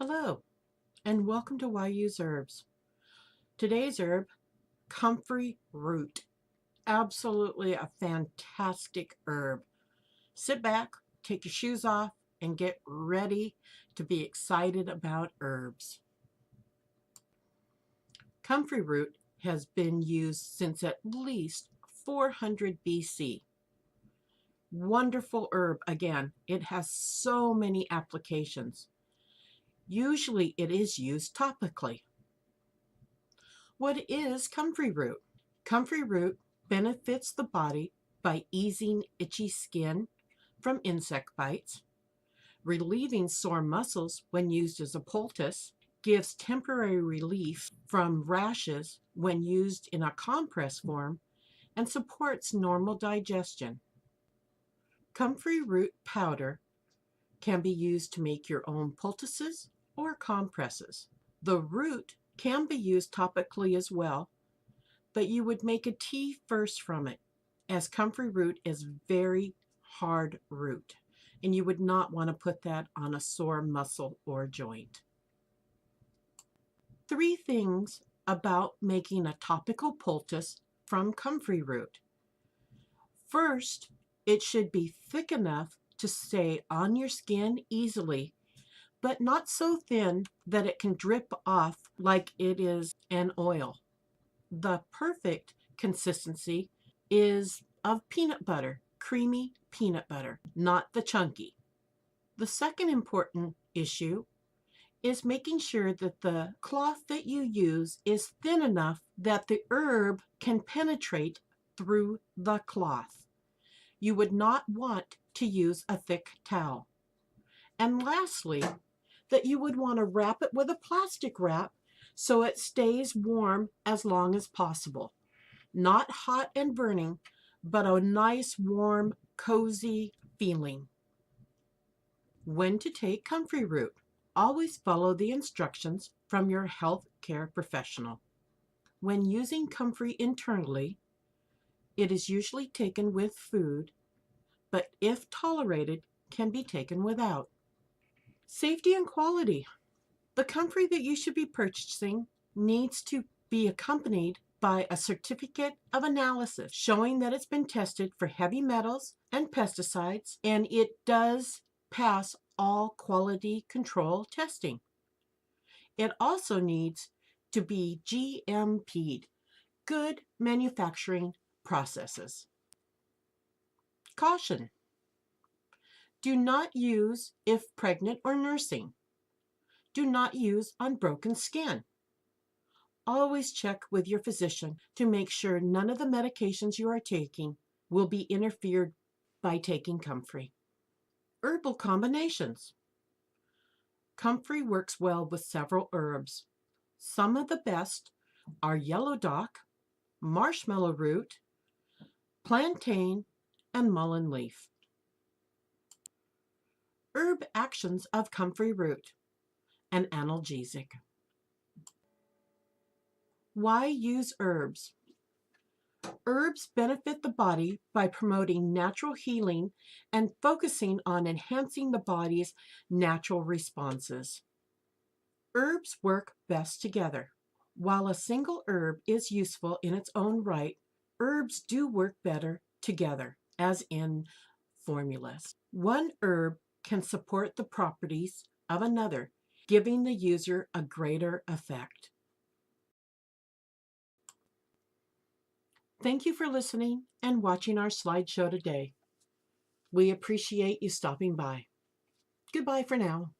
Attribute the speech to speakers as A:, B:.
A: Hello, and welcome to Why Use Herbs. Today's herb, comfrey root. Absolutely a fantastic herb. Sit back, take your shoes off, and get ready to be excited about herbs. Comfrey root has been used since at least 400 BC. Wonderful herb again. It has so many applications. Usually it is used topically. What is comfrey root? Comfrey root benefits the body by easing itchy skin from insect bites, relieving sore muscles when used as a poultice, gives temporary relief from rashes when used in a compress form, and supports normal digestion. Comfrey root powder can be used to make your own poultices or compresses. The root can be used topically as well, but you would make a tea first from it, as comfrey root is very hard root, and you would not want to put that on a sore muscle or joint. 3 things about making a topical poultice from comfrey root. First, it should be thick enough to stay on your skin easily, but not so thin that it can drip off like it is an oil. The perfect consistency is of peanut butter, creamy peanut butter, not the chunky. The second important issue is making sure that the cloth that you use is thin enough that the herb can penetrate through the cloth. You would not want to use a thick towel. And lastly, that you would want to wrap it with a plastic wrap so it stays warm as long as possible. Not hot and burning, but a nice, warm, cozy feeling. When to take comfrey root. Always follow the instructions from your health care professional. When using comfrey internally, it is usually taken with food, but if tolerated, can be taken without. Safety and quality. The comfrey that you should be purchasing needs to be accompanied by a certificate of analysis showing that it's been tested for heavy metals and pesticides, and it does pass all quality control testing. It also needs to be GMP'd, good manufacturing processes. Caution. Do not use if pregnant or nursing. Do not use on broken skin. Always check with your physician to make sure none of the medications you are taking will be interfered by taking comfrey. Herbal combinations. Comfrey works well with several herbs. Some of the best are yellow dock, marshmallow root, plantain, and mullein leaf. Herb actions of comfrey root. An analgesic. Why use herbs? Herbs benefit the body by promoting natural healing and focusing on enhancing the body's natural responses. Herbs work best together. While a single herb is useful in its own right, herbs do work better together, as in formulas. One herb can support the properties of another, giving the user a greater effect. Thank you for listening and watching our slideshow today. We appreciate you stopping by. Goodbye for now.